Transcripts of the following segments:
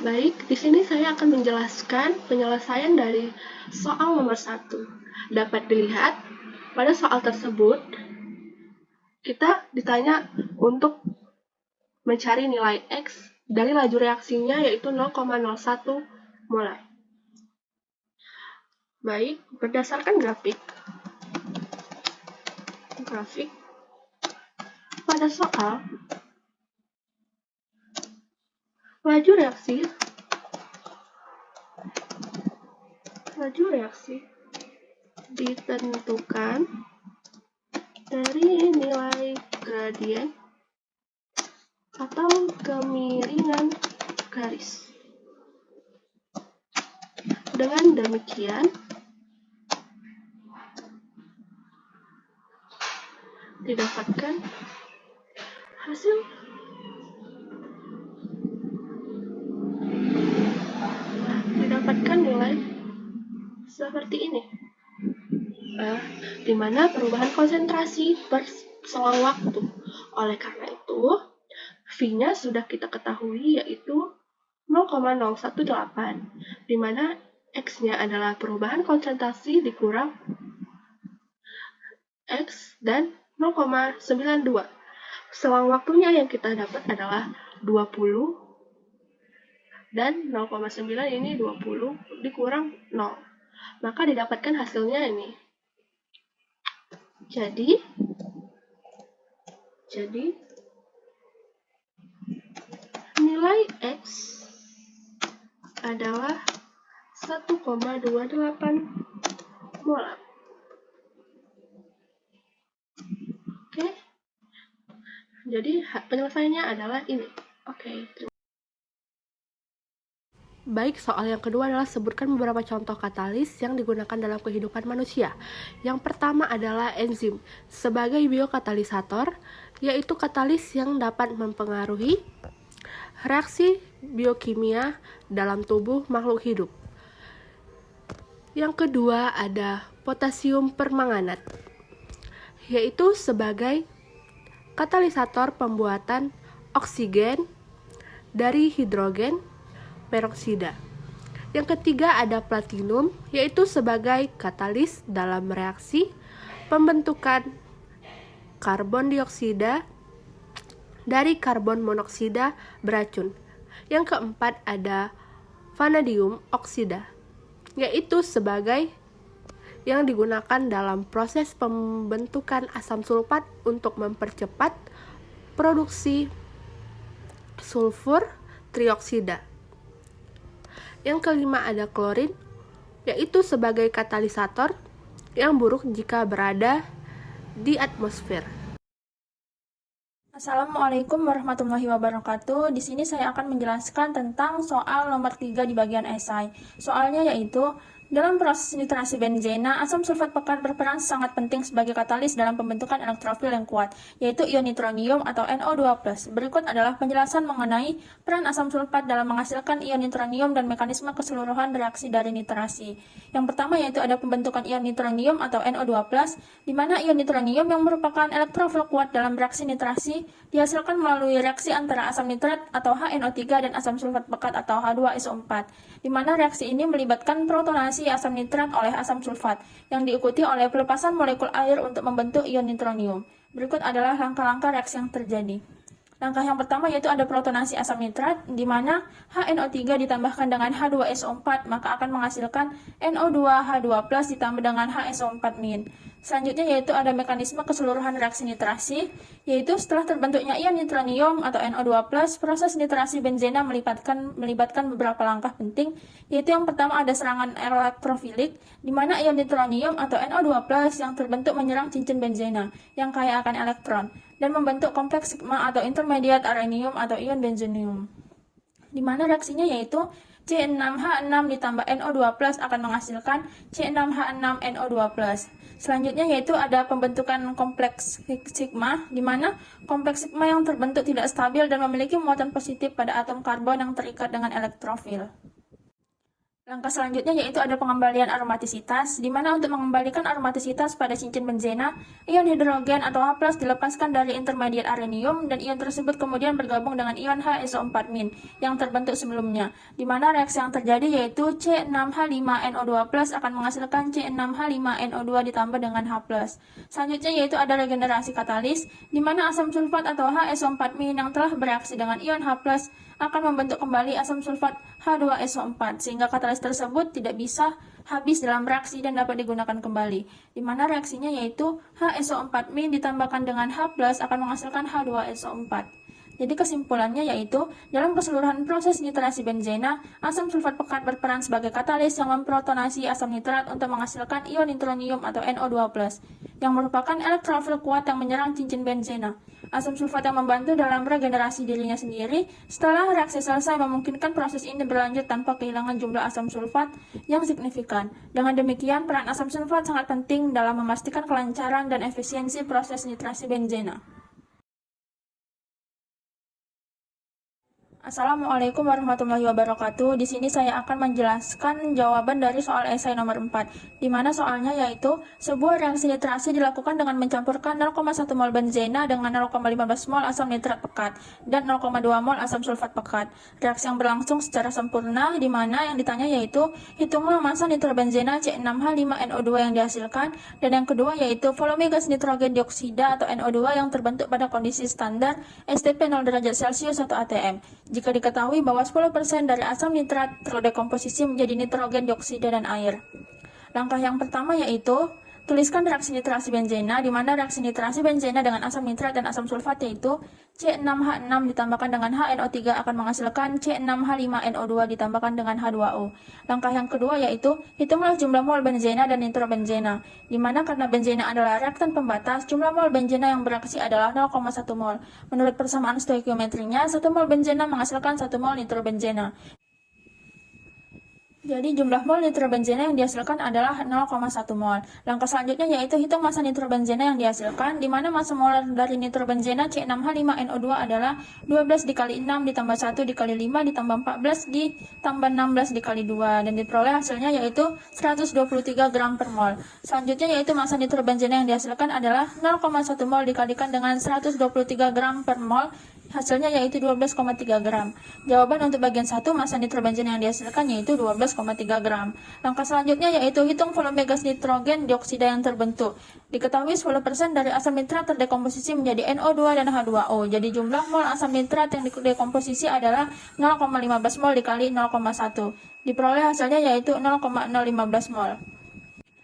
Baik, di sini saya akan menjelaskan penyelesaian dari soal nomor 1. Dapat dilihat, pada soal tersebut, kita ditanya untuk mencari nilai X dari laju reaksinya yaitu 0,01 molar. Baik, berdasarkan grafik pada soal, laju reaksi ditentukan dari nilai gradien atau kemiringan garis. Dengan demikian, didapatkan nilai seperti ini, di mana perubahan konsentrasi berselang waktu. Oleh karena itu, V-nya sudah kita ketahui yaitu 0,018, di mana X-nya adalah perubahan konsentrasi dikurang X dan 0,92. Selang waktunya yang kita dapat adalah 20 dan 0,9 ini 20 dikurang 0. Maka didapatkan hasilnya ini. Jadi nilai X adalah 1,28 molar. Oke. Jadi penyelesaiannya adalah ini. Oke. Baik, soal yang kedua adalah sebutkan beberapa contoh katalis yang digunakan dalam kehidupan manusia. Yang pertama adalah enzim sebagai biokatalisator, yaitu katalis yang dapat mempengaruhi reaksi biokimia dalam tubuh makhluk hidup. Yang kedua ada potasium permanganat, yaitu sebagai katalisator pembuatan oksigen dari hidrogen peroksida. Yang ketiga ada platinum, yaitu sebagai katalis dalam reaksi pembentukan karbon dioksida dari karbon monoksida beracun. Yang keempat ada vanadium oksida, yaitu sebagai yang digunakan dalam proses pembentukan asam sulfat untuk mempercepat produksi sulfur trioksida. Yang kelima ada klorin, yaitu sebagai katalisator yang buruk jika berada di atmosfer. Assalamualaikum warahmatullahi wabarakatuh. Di sini saya akan menjelaskan tentang soal nomor 3 di bagian esai. Soalnya yaitu, dalam proses nitrasi benzena, asam sulfat pekat berperan sangat penting sebagai katalis dalam pembentukan elektrofil yang kuat, yaitu ion nitronium atau NO2+. Berikut adalah penjelasan mengenai peran asam sulfat dalam menghasilkan ion nitronium dan mekanisme keseluruhan reaksi dari nitrasi. Yang pertama yaitu ada pembentukan ion nitronium atau NO2+, di mana ion nitronium yang merupakan elektrofil kuat dalam reaksi nitrasi dihasilkan melalui reaksi antara asam nitrat atau HNO3 dan asam sulfat pekat atau H2SO4, di mana reaksi ini melibatkan protonasi asam nitrat oleh asam sulfat, yang diikuti oleh pelepasan molekul air untuk membentuk ion nitronium. Berikut adalah langkah-langkah reaksi yang terjadi. Langkah yang pertama yaitu ada protonasi asam nitrat, di mana HNO3 ditambahkan dengan H2SO4, maka akan menghasilkan NO2H2+ ditambah dengan HSO4-. Selanjutnya yaitu ada mekanisme keseluruhan reaksi nitrasi, yaitu setelah terbentuknya ion nitronium atau NO2+, proses nitrasi benzena melibatkan beberapa langkah penting, yaitu yang pertama ada serangan elektrofilik, di mana ion nitronium atau NO2+ yang terbentuk menyerang cincin benzena yang kaya akan elektron, dan membentuk kompleks sigma atau intermediate arenium atau ion benzenium, di mana reaksinya yaitu C6H6 ditambah NO2+ akan menghasilkan C6H6NO2+. Selanjutnya yaitu ada pembentukan kompleks sigma, di mana kompleks sigma yang terbentuk tidak stabil dan memiliki muatan positif pada atom karbon yang terikat dengan elektrofil. Langkah selanjutnya yaitu ada pengembalian aromatisitas, di mana untuk mengembalikan aromatisitas pada cincin benzena, ion hidrogen atau H+ dilepaskan dari intermediat arenium dan ion tersebut kemudian bergabung dengan ion HSO4- yang terbentuk sebelumnya, di mana reaksi yang terjadi yaitu C6H5NO2+ akan menghasilkan C6H5NO2 ditambah dengan H+. Selanjutnya yaitu ada regenerasi katalis, di mana asam sulfat atau HSO4- yang telah bereaksi dengan ion H+ akan membentuk kembali asam sulfat H2SO4 sehingga katalis tersebut tidak bisa habis dalam reaksi dan dapat digunakan kembali, di mana reaksinya yaitu HSO4- ditambahkan dengan H+ akan menghasilkan H2SO4. Jadi kesimpulannya yaitu, dalam keseluruhan proses nitrasi benzena, asam sulfat pekat berperan sebagai katalis yang memprotonasi asam nitrat untuk menghasilkan ion nitronium atau NO2+, yang merupakan elektrofil kuat yang menyerang cincin benzena. Asam sulfat yang membantu dalam regenerasi dirinya sendiri, setelah reaksi selesai memungkinkan proses ini berlanjut tanpa kehilangan jumlah asam sulfat yang signifikan. Dengan demikian, peran asam sulfat sangat penting dalam memastikan kelancaran dan efisiensi proses nitrasi benzena. Assalamualaikum warahmatullahi wabarakatuh. Di sini saya akan menjelaskan jawaban dari soal esai nomor 4, di mana soalnya yaitu sebuah reaksi nitrasi dilakukan dengan mencampurkan 0,1 mol benzena dengan 0,15 mol asam nitrat pekat dan 0,2 mol asam sulfat pekat. Reaksi yang berlangsung secara sempurna, di mana yang ditanya yaitu hitunglah massa nitrobenzena C6H5NO2 yang dihasilkan, dan yang kedua yaitu volume gas nitrogen dioksida atau NO2 yang terbentuk pada kondisi standar STP 0 derajat Celcius atau ATM. Jika diketahui bahwa 10% dari asam nitrat terdekomposisi menjadi nitrogen dioksida dan air. Langkah yang pertama yaitu tuliskan reaksi nitrasi benzena, di mana reaksi nitrasi benzena dengan asam nitrat dan asam sulfat yaitu C6H6 ditambahkan dengan HNO3 akan menghasilkan C6H5NO2 ditambahkan dengan H2O. Langkah yang kedua yaitu hitunglah jumlah mol benzena dan nitrobenzena, di mana karena benzena adalah reaktan pembatas, jumlah mol benzena yang bereaksi adalah 0,1 mol. Menurut persamaan stoikiometrinya, 1 mol benzena menghasilkan 1 mol nitrobenzena. Jadi jumlah mol nitrobenzena yang dihasilkan adalah 0,1 mol. Langkah selanjutnya yaitu hitung massa nitrobenzena yang dihasilkan, di mana massa molar dari nitrobenzena C6H5NO2 adalah 12 dikali 6 ditambah 1 dikali 5 ditambah 14 ditambah 16 dikali 2, dan diperoleh hasilnya yaitu 123 gram per mol. Selanjutnya yaitu massa nitrobenzena yang dihasilkan adalah 0,1 mol dikalikan dengan 123 gram per mol, hasilnya yaitu 12,3 gram. Jawaban untuk bagian 1 massa nitrobenzena yang dihasilkan yaitu 12,3 gram. Langkah selanjutnya yaitu hitung volume gas nitrogen dioksida yang terbentuk. Diketahui 10% dari asam nitrat terdekomposisi menjadi NO2 dan H2O. Jadi jumlah mol asam nitrat yang didekomposisi adalah 0,15 mol dikali 0,1. Diperoleh hasilnya yaitu 0,015 mol.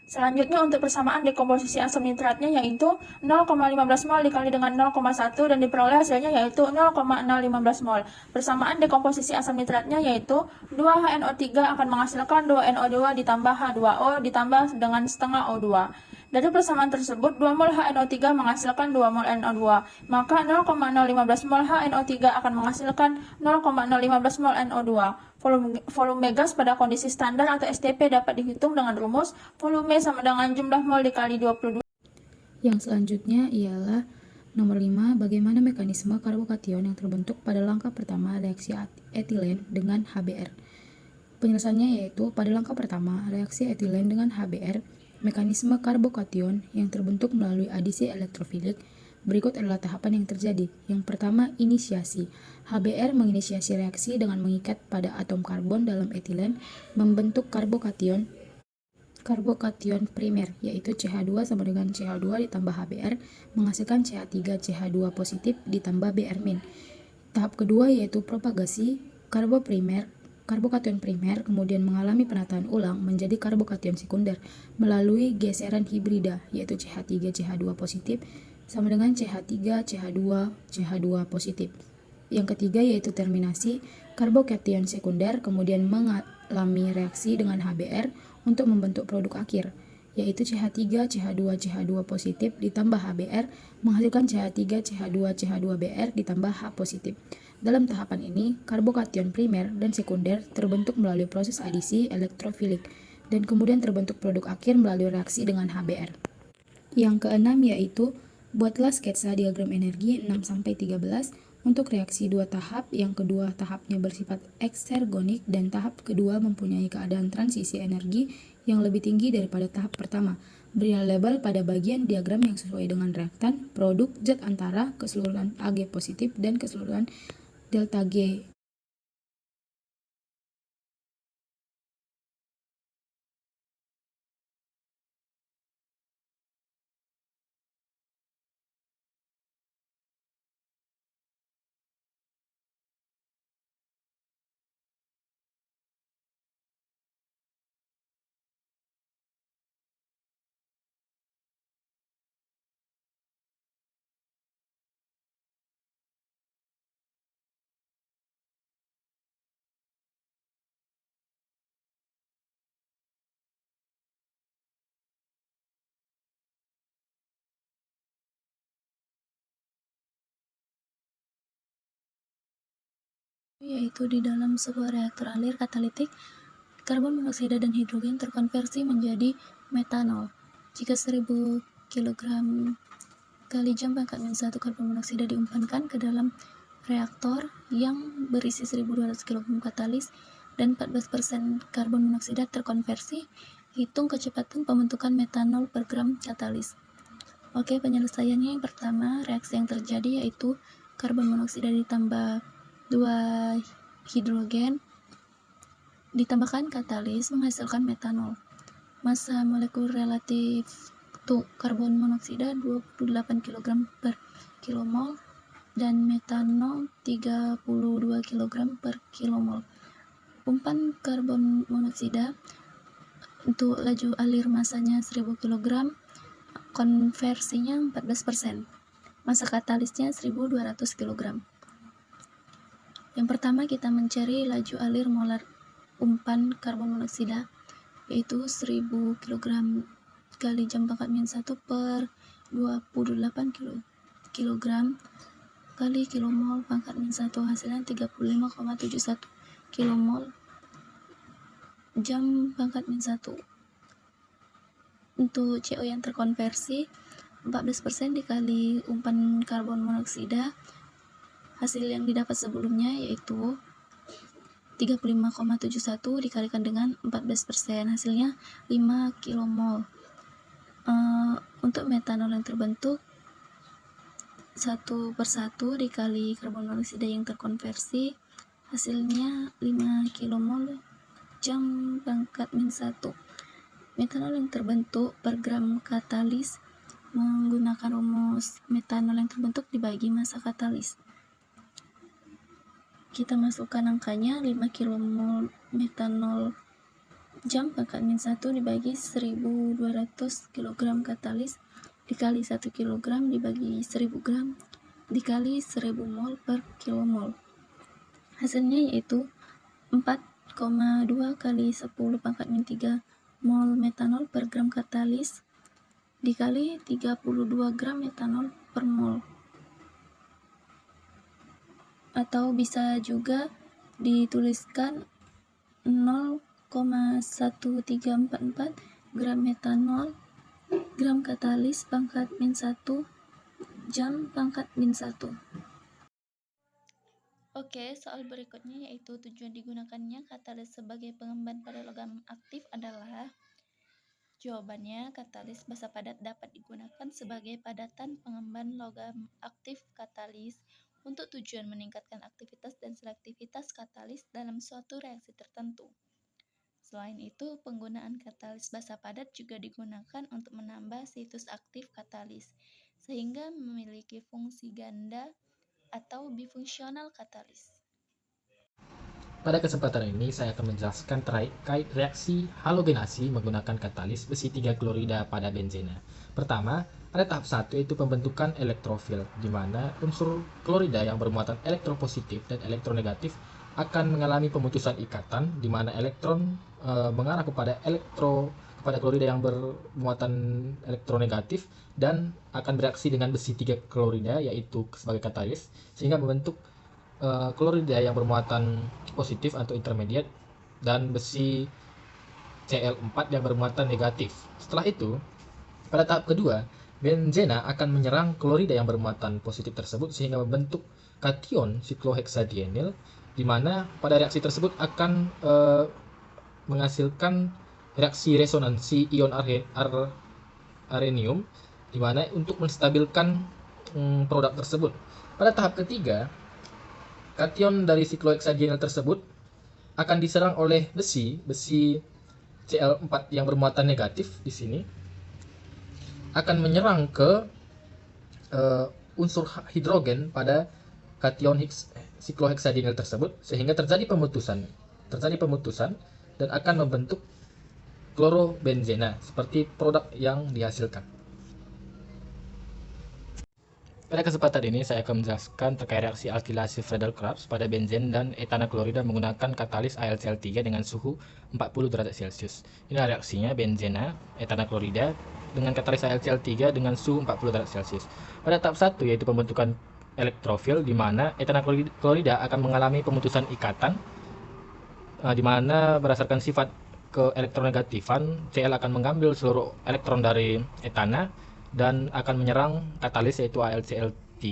Selanjutnya untuk persamaan dekomposisi asam nitratnya yaitu 0,15 mol dikali dengan 0,1 dan diperoleh hasilnya yaitu 0,015 mol. Persamaan dekomposisi asam nitratnya yaitu 2HNO3 akan menghasilkan 2NO2 ditambah H2O ditambah dengan setengah O2. Dari persamaan tersebut, 2 mol HNO3 menghasilkan 2 mol NO2, maka 0,015 mol HNO3 akan menghasilkan 0,015 mol NO2. Volume gas pada kondisi standar atau STP dapat dihitung dengan rumus volume sama dengan jumlah mol dikali 22. Yang selanjutnya ialah nomor 5, bagaimana mekanisme karbokation yang terbentuk pada langkah pertama reaksi etilen dengan HBr. Penjelasannya yaitu, pada langkah pertama reaksi etilen dengan HBr, mekanisme karbokation yang terbentuk melalui adisi elektrofilik. Berikut adalah tahapan yang terjadi. Yang pertama, inisiasi. HBr menginisiasi reaksi dengan mengikat pada atom karbon dalam etilen, membentuk karbokation primer, yaitu CH2 sama dengan CH2 ditambah HBr, menghasilkan CH3 CH2 positif ditambah Br-. Tahap kedua yaitu propagasi karbokation primer kemudian mengalami penataan ulang menjadi karbokation sekunder melalui geseran hibrida, yaitu CH3 CH2 positif sama dengan CH3 CH2 positif. Yang ketiga yaitu terminasi karbokation sekunder kemudian mengalami reaksi dengan HBr untuk membentuk produk akhir, yaitu CH3 CH2 positif ditambah HBr menghasilkan CH3 CH2 Br ditambah H positif. Dalam tahapan ini, karbokation primer dan sekunder terbentuk melalui proses adisi elektrofilik dan kemudian terbentuk produk akhir melalui reaksi dengan HBr. Yang keenam yaitu buatlah sketsa diagram energi 6-13 Untuk reaksi dua tahap, yang kedua tahapnya bersifat eksergonik dan tahap kedua mempunyai keadaan transisi energi yang lebih tinggi daripada tahap pertama. Beri label pada bagian diagram yang sesuai dengan reaktan, produk, zat antara, keseluruhan Ag positif, dan keseluruhan delta G. Yaitu di dalam sebuah reaktor alir katalitik, karbon monoksida dan hidrogen terkonversi menjadi metanol. Jika 1000 kg kali jam pangkat min 1 karbon monoksida diumpankan ke dalam reaktor yang berisi 1200 kg katalis dan 14% karbon monoksida terkonversi, hitung kecepatan pembentukan metanol per gram katalis. Oke, penyelesaiannya yang pertama, reaksi yang terjadi yaitu karbon monoksida ditambah 2 hidrogen ditambahkan katalis menghasilkan metanol. Massa molekul relatif karbon monoksida 28 kg per kilomol dan metanol 32 kg per kilomol. Umpan karbon monoksida untuk laju alir masanya 1000 kg, konversinya 14%. Massa katalisnya 1200 kg. Yang pertama kita mencari laju alir molar umpan karbon monoksida, yaitu 1000 kg kali jam pangkat min 1 per 28 kg kali kilomol pangkat min 1, hasilnya 35,71 kilomol jam pangkat min 1. Untuk CO yang terkonversi 14% dikali umpan karbon monoksida, hasil yang didapat sebelumnya yaitu 35,71 dikalikan dengan 14%, hasilnya 5 kilomol. Untuk metanol yang terbentuk 1/1 dikali karbon monoksida yang terkonversi, hasilnya 5 kilomol jam pangkat min 1. Metanol yang terbentuk per gram katalis menggunakan rumus metanol yang terbentuk dibagi massa katalis. Kita masukkan angkanya, 5 kilomol metanol jam pangkat min 1 dibagi 1200 kg katalis dikali 1 kg dibagi 1000 gram dikali 1000 mol per kilomol. Hasilnya yaitu 4,2 kali 10 pangkat min 3 mol metanol per gram katalis dikali 32 gram metanol per mol. Atau bisa juga dituliskan 0,1344 gram metanol gram katalis pangkat min 1 jam pangkat min 1. Oke, soal berikutnya yaitu tujuan digunakannya katalis sebagai pengemban pada logam aktif adalah, jawabannya, katalis basa padat dapat digunakan sebagai padatan pengemban logam aktif katalis untuk tujuan meningkatkan aktivitas dan selektivitas katalis dalam suatu reaksi tertentu. Selain itu, penggunaan katalis basa padat juga digunakan untuk menambah situs aktif katalis, sehingga memiliki fungsi ganda atau bifungsional katalis. Pada kesempatan ini saya akan menjelaskan terkait reaksi halogenasi menggunakan katalis besi 3 klorida pada benzena. Pertama, pada tahap 1 yaitu pembentukan elektrofil, di mana unsur klorida yang bermuatan elektropositif dan elektronegatif akan mengalami pemutusan ikatan, di mana elektron mengarah kepada klorida yang bermuatan elektronegatif dan akan bereaksi dengan besi 3 klorida yaitu sebagai katalis, sehingga membentuk klorida yang bermuatan positif atau intermediate dan besi Cl4 yang bermuatan negatif. Setelah itu, pada tahap kedua, benzena akan menyerang klorida yang bermuatan positif tersebut sehingga membentuk kation sikloheksadienyl, di mana pada reaksi tersebut akan menghasilkan reaksi resonansi ion arenium, di mana untuk menstabilkan produk tersebut. Pada tahap ketiga, kation dari sikloheksadienyl tersebut akan diserang oleh besi Cl4 yang bermuatan negatif di sini, akan menyerang ke unsur hidrogen pada kation sikloheksadienyl tersebut, sehingga terjadi pemutusan dan akan membentuk klorobenzena seperti produk yang dihasilkan. Pada kesempatan ini saya akan menjelaskan terkait reaksi alkilasi Friedel-Crafts pada benzen dan etana klorida menggunakan katalis AlCl3 dengan suhu 40 derajat Celcius. Inilah reaksinya benzena, etana klorida dengan katalis AlCl3 dengan suhu 40 derajat Celcius. Pada tahap 1 yaitu pembentukan elektrofil, di mana etana klorida akan mengalami pemutusan ikatan, di mana berdasarkan sifat keelektronegatifan, Cl akan mengambil seluruh elektron dari etana dan akan menyerang katalis yaitu AlCl3.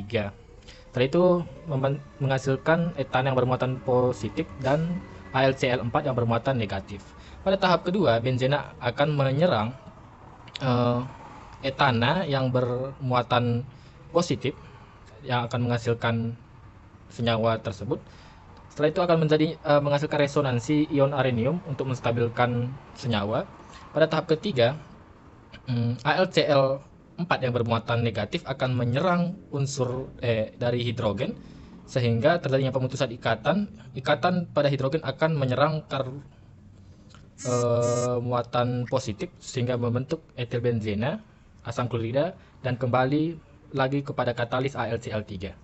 Setelah itu menghasilkan etana yang bermuatan positif dan AlCl4 yang bermuatan negatif. Pada tahap kedua, benzena akan menyerang etana yang bermuatan positif yang akan menghasilkan senyawa tersebut. Setelah itu akan menghasilkan resonansi ion arenium untuk menstabilkan senyawa. Pada tahap ketiga, AlCl4 yang bermuatan negatif akan menyerang unsur dari hidrogen, sehingga terjadinya pemutusan ikatan pada hidrogen akan menyerang muatan positif sehingga membentuk etilbenzena, asam klorida, dan kembali lagi kepada katalis AlCl3.